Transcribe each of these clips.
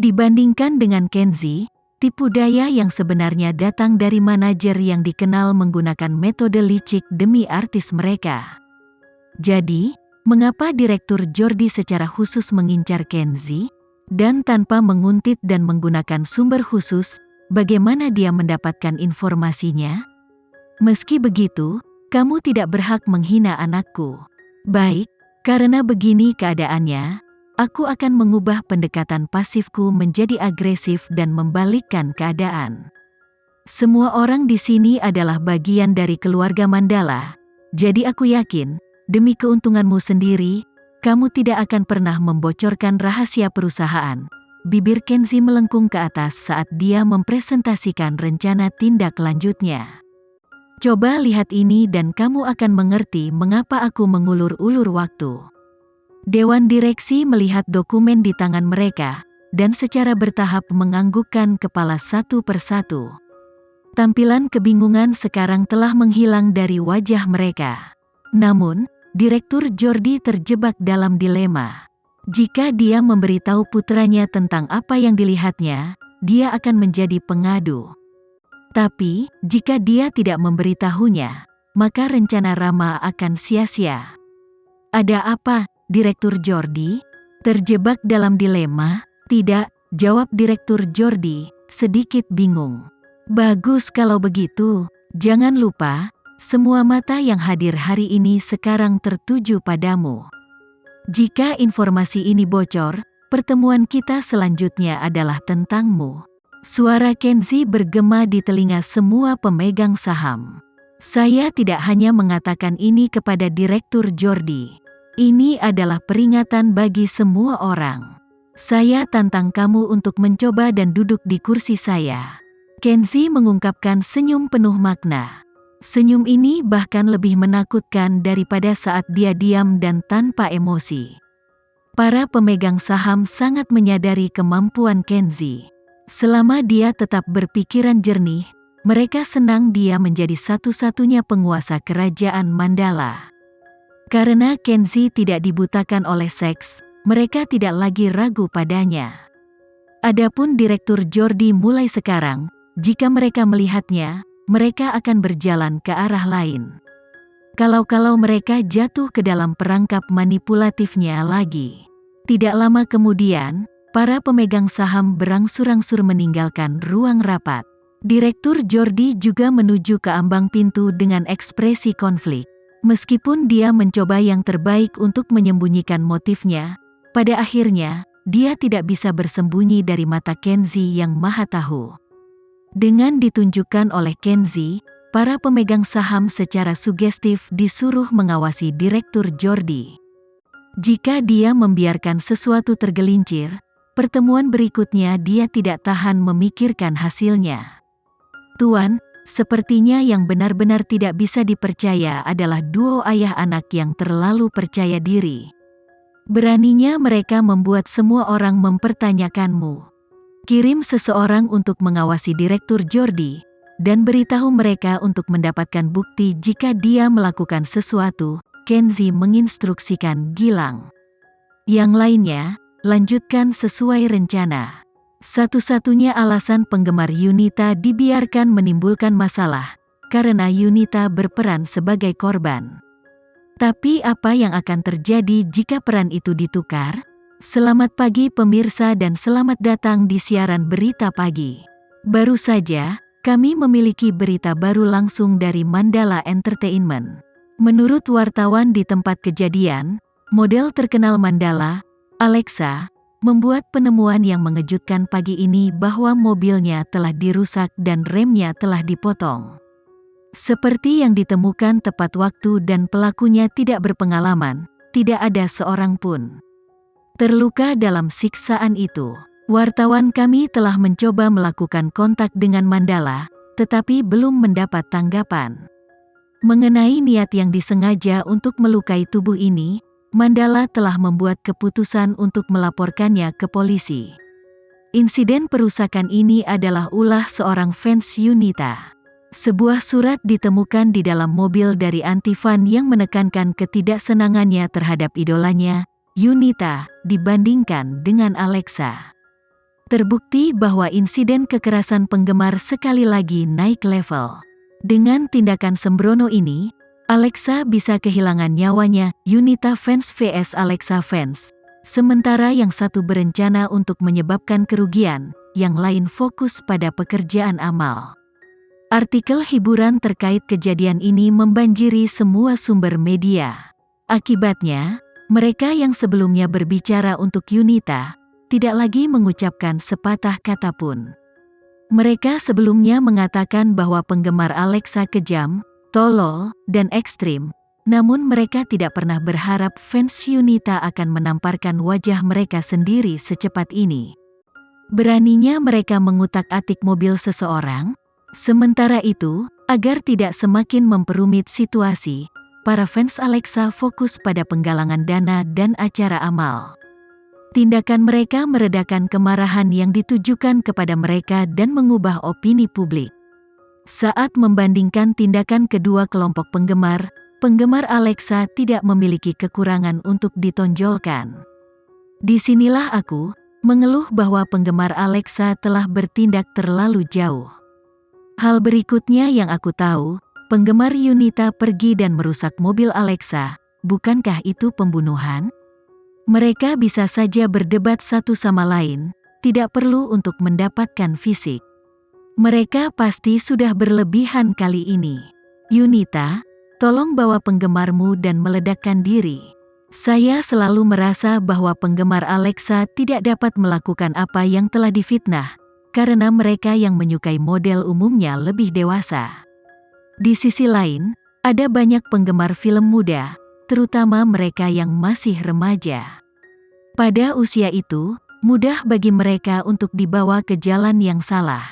Dibandingkan dengan Kenzi, tipu daya yang sebenarnya datang dari manajer yang dikenal menggunakan metode licik demi artis mereka. Jadi, mengapa Direktur Jordi secara khusus mengincar Kenzi? Dan tanpa menguntit dan menggunakan sumber khusus, bagaimana dia mendapatkan informasinya? Meski begitu, kamu tidak berhak menghina anakku. Baik, karena begini keadaannya, aku akan mengubah pendekatan pasifku menjadi agresif dan membalikkan keadaan. Semua orang di sini adalah bagian dari keluarga Mandala, jadi aku yakin, demi keuntunganmu sendiri, kamu tidak akan pernah membocorkan rahasia perusahaan. Bibir Kenzi melengkung ke atas saat dia mempresentasikan rencana tindak lanjutnya. Coba lihat ini dan kamu akan mengerti mengapa aku mengulur-ulur waktu. Dewan direksi melihat dokumen di tangan mereka, dan secara bertahap menganggukkan kepala satu persatu. Tampilan kebingungan sekarang telah menghilang dari wajah mereka. Namun, Direktur Jordi terjebak dalam dilema. Jika dia memberitahu putranya tentang apa yang dilihatnya, dia akan menjadi pengadu. Tapi, jika dia tidak memberitahunya, maka rencana Rama akan sia-sia. Ada apa, Direktur Jordi? Terjebak dalam dilema? Tidak, jawab Direktur Jordi, sedikit bingung. Bagus kalau begitu, jangan lupa, semua mata yang hadir hari ini sekarang tertuju padamu. Jika informasi ini bocor, pertemuan kita selanjutnya adalah tentangmu. Suara Kenzi bergema di telinga semua pemegang saham. Saya tidak hanya mengatakan ini kepada Direktur Jordi. Ini adalah peringatan bagi semua orang. Saya tantang kamu untuk mencoba dan duduk di kursi saya. Kenzi mengungkapkan senyum penuh makna. Senyum ini bahkan lebih menakutkan daripada saat dia diam dan tanpa emosi. Para pemegang saham sangat menyadari kemampuan Kenzi. Selama dia tetap berpikiran jernih, mereka senang dia menjadi satu-satunya penguasa kerajaan Mandala. Karena Kenzi tidak dibutakan oleh seks, mereka tidak lagi ragu padanya. Adapun Direktur Jordi mulai sekarang, jika mereka melihatnya, mereka akan berjalan ke arah lain. Kalau mereka jatuh ke dalam perangkap manipulatifnya lagi. Tidak lama kemudian, para pemegang saham berangsur-angsur meninggalkan ruang rapat. Direktur Jordi juga menuju ke ambang pintu dengan ekspresi konflik. Meskipun dia mencoba yang terbaik untuk menyembunyikan motifnya, pada akhirnya, dia tidak bisa bersembunyi dari mata Kenzi yang maha tahu. Dengan ditunjukkan oleh Kenzi, para pemegang saham secara sugestif disuruh mengawasi Direktur Jordi. Jika dia membiarkan sesuatu tergelincir, pertemuan berikutnya dia tidak tahan memikirkan hasilnya. Tuan, sepertinya yang benar-benar tidak bisa dipercaya adalah duo ayah anak yang terlalu percaya diri. Beraninya mereka membuat semua orang mempertanyakanmu. Kirim seseorang untuk mengawasi Direktur Jordi, dan beritahu mereka untuk mendapatkan bukti jika dia melakukan sesuatu, Kenzi menginstruksikan Gilang. Yang lainnya, lanjutkan sesuai rencana. Satu-satunya alasan penggemar Yunita dibiarkan menimbulkan masalah, karena Yunita berperan sebagai korban. Tapi apa yang akan terjadi jika peran itu ditukar? Selamat pagi pemirsa dan selamat datang di siaran berita pagi. Baru saja, kami memiliki berita baru langsung dari Mandala Entertainment. Menurut wartawan di tempat kejadian, model terkenal Mandala, Alexa, membuat penemuan yang mengejutkan pagi ini bahwa mobilnya telah dirusak dan remnya telah dipotong. Seperti yang ditemukan tepat waktu dan pelakunya tidak berpengalaman, tidak ada seorang pun terluka dalam siksaan itu. Wartawan kami telah mencoba melakukan kontak dengan Mandala, tetapi belum mendapat tanggapan. Mengenai niat yang disengaja untuk melukai tubuh ini, Mandala telah membuat keputusan untuk melaporkannya ke polisi. Insiden perusakan ini adalah ulah seorang fans Yunita. Sebuah surat ditemukan di dalam mobil dari Antifan yang menekankan ketidaksenangannya terhadap idolanya, Yunita, dibandingkan dengan Alexa. Terbukti bahwa insiden kekerasan penggemar sekali lagi naik level. Dengan tindakan sembrono ini, Alexa bisa kehilangan nyawanya. Yunita fans vs Alexa fans. Sementara yang satu berencana untuk menyebabkan kerugian, yang lain fokus pada pekerjaan amal. Artikel hiburan terkait kejadian ini membanjiri semua sumber media. Akibatnya, mereka yang sebelumnya berbicara untuk Yunita, tidak lagi mengucapkan sepatah kata pun. Mereka sebelumnya mengatakan bahwa penggemar Alexa kejam, tolol, dan ekstrim, namun mereka tidak pernah berharap fans Yunita akan menamparkan wajah mereka sendiri secepat ini. Beraninya mereka mengutak-atik mobil seseorang. Sementara itu, agar tidak semakin memperumit situasi, para fans Alexa fokus pada penggalangan dana dan acara amal. Tindakan mereka meredakan kemarahan yang ditujukan kepada mereka dan mengubah opini publik. Saat membandingkan tindakan kedua kelompok penggemar, penggemar Alexa tidak memiliki kekurangan untuk ditonjolkan. Disinilah aku mengeluh bahwa penggemar Alexa telah bertindak terlalu jauh. Hal berikutnya yang aku tahu, penggemar Yunita pergi dan merusak mobil Alexa. Bukankah itu pembunuhan? Mereka bisa saja berdebat satu sama lain, tidak perlu untuk mendapatkan fisik. Mereka pasti sudah berlebihan kali ini. Yunita, tolong bawa penggemarmu dan meledakkan diri. Saya selalu merasa bahwa penggemar Alexa tidak dapat melakukan apa yang telah difitnah, karena mereka yang menyukai model umumnya lebih dewasa. Di sisi lain, ada banyak penggemar film muda, terutama mereka yang masih remaja. Pada usia itu, mudah bagi mereka untuk dibawa ke jalan yang salah.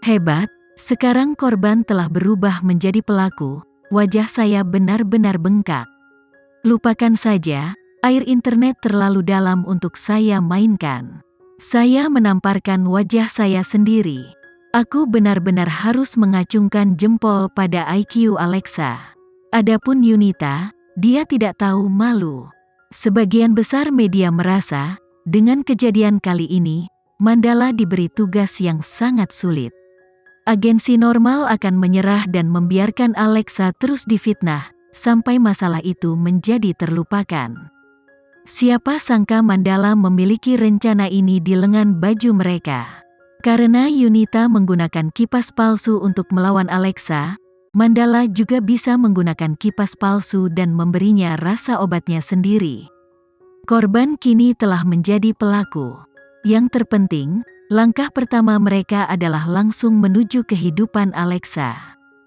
Hebat, sekarang korban telah berubah menjadi pelaku. Wajah saya benar-benar bengkak. Lupakan saja, air internet terlalu dalam untuk saya mainkan. Saya menamparkan wajah saya sendiri. Aku benar-benar harus mengacungkan jempol pada IQ Alexa. Adapun Yunita, dia tidak tahu malu. Sebagian besar media merasa, dengan kejadian kali ini, Mandala diberi tugas yang sangat sulit. Agensi normal akan menyerah dan membiarkan Alexa terus difitnah, sampai masalah itu menjadi terlupakan. Siapa sangka Mandala memiliki rencana ini di lengan baju mereka. Karena Yunita menggunakan kipas palsu untuk melawan Alexa, Mandala juga bisa menggunakan kipas palsu dan memberinya rasa obatnya sendiri. Korban kini telah menjadi pelaku. Yang terpenting, langkah pertama mereka adalah langsung menuju kehidupan Alexa.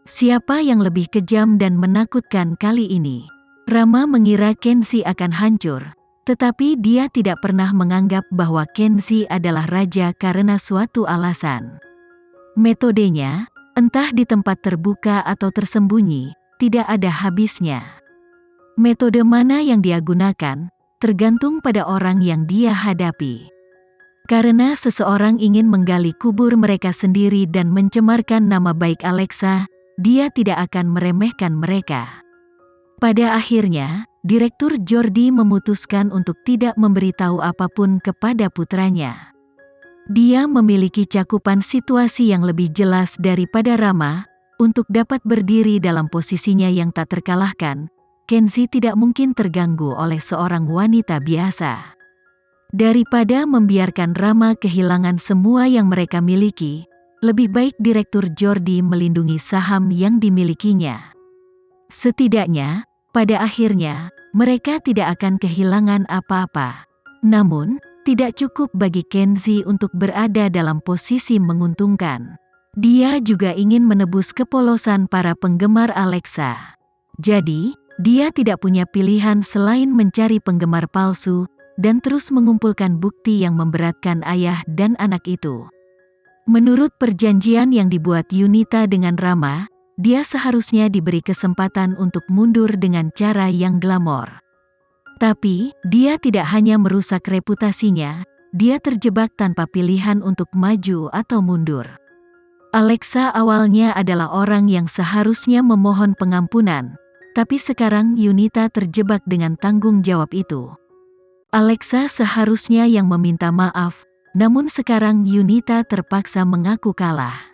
Siapa yang lebih kejam dan menakutkan kali ini? Rama mengira Kenzie akan hancur, tetapi dia tidak pernah menganggap bahwa Kenzie adalah raja karena suatu alasan. Metodenya, entah di tempat terbuka atau tersembunyi, tidak ada habisnya. Metode mana yang dia gunakan, tergantung pada orang yang dia hadapi. Karena seseorang ingin menggali kubur mereka sendiri dan mencemarkan nama baik Alexa, dia tidak akan meremehkan mereka. Pada akhirnya, Direktur Jordi memutuskan untuk tidak memberitahu apapun kepada putranya. Dia memiliki cakupan situasi yang lebih jelas daripada Rama. Untuk dapat berdiri dalam posisinya yang tak terkalahkan, Kenzie tidak mungkin terganggu oleh seorang wanita biasa. Daripada membiarkan Rama kehilangan semua yang mereka miliki, lebih baik Direktur Jordi melindungi saham yang dimilikinya. Setidaknya, pada akhirnya, mereka tidak akan kehilangan apa-apa. Namun, tidak cukup bagi Kenzie untuk berada dalam posisi menguntungkan. Dia juga ingin menebus kepolosan para penggemar Alexa. Jadi, dia tidak punya pilihan selain mencari penggemar palsu, dan terus mengumpulkan bukti yang memberatkan ayah dan anak itu. Menurut perjanjian yang dibuat Yunita dengan Rama, dia seharusnya diberi kesempatan untuk mundur dengan cara yang glamor. Tapi, dia tidak hanya merusak reputasinya, dia terjebak tanpa pilihan untuk maju atau mundur. Alexa awalnya adalah orang yang seharusnya memohon pengampunan, tapi sekarang Yunita terjebak dengan tanggung jawab itu. Alexa seharusnya yang meminta maaf, Namun sekarang Yunita terpaksa mengaku kalah.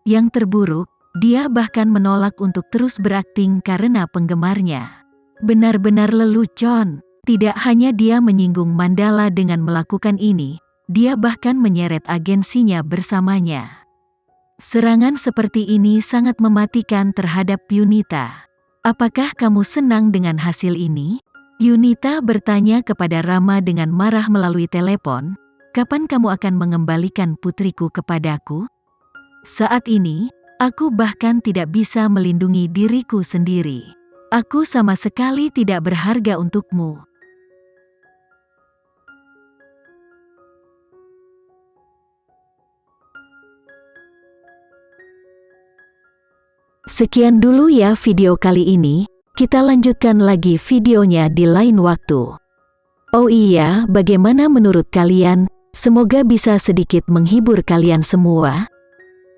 Yang terburuk, dia bahkan menolak untuk terus berakting karena penggemarnya. Benar-benar lelucon. Tidak hanya dia menyinggung Mandala dengan melakukan ini, dia bahkan menyeret agensinya bersamanya. Serangan seperti ini sangat mematikan terhadap Yunita. Apakah kamu senang dengan hasil ini? Yunita bertanya kepada Rama dengan marah melalui telepon. Kapan kamu akan mengembalikan putriku kepadaku? Saat ini, aku bahkan tidak bisa melindungi diriku sendiri. Aku sama sekali tidak berharga untukmu. Sekian dulu ya video kali ini, kita lanjutkan lagi videonya di lain waktu. Oh iya, bagaimana menurut kalian? Semoga bisa sedikit menghibur kalian semua.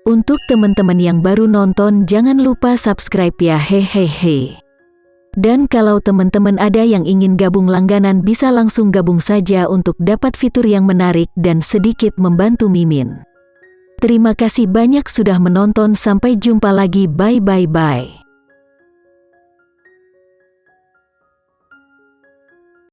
Untuk teman-teman yang baru nonton, jangan lupa subscribe ya, hehehe. Dan kalau teman-teman ada yang ingin gabung langganan, bisa langsung gabung saja untuk dapat fitur yang menarik dan sedikit membantu Mimin. Terima kasih banyak sudah menonton, sampai jumpa lagi, bye.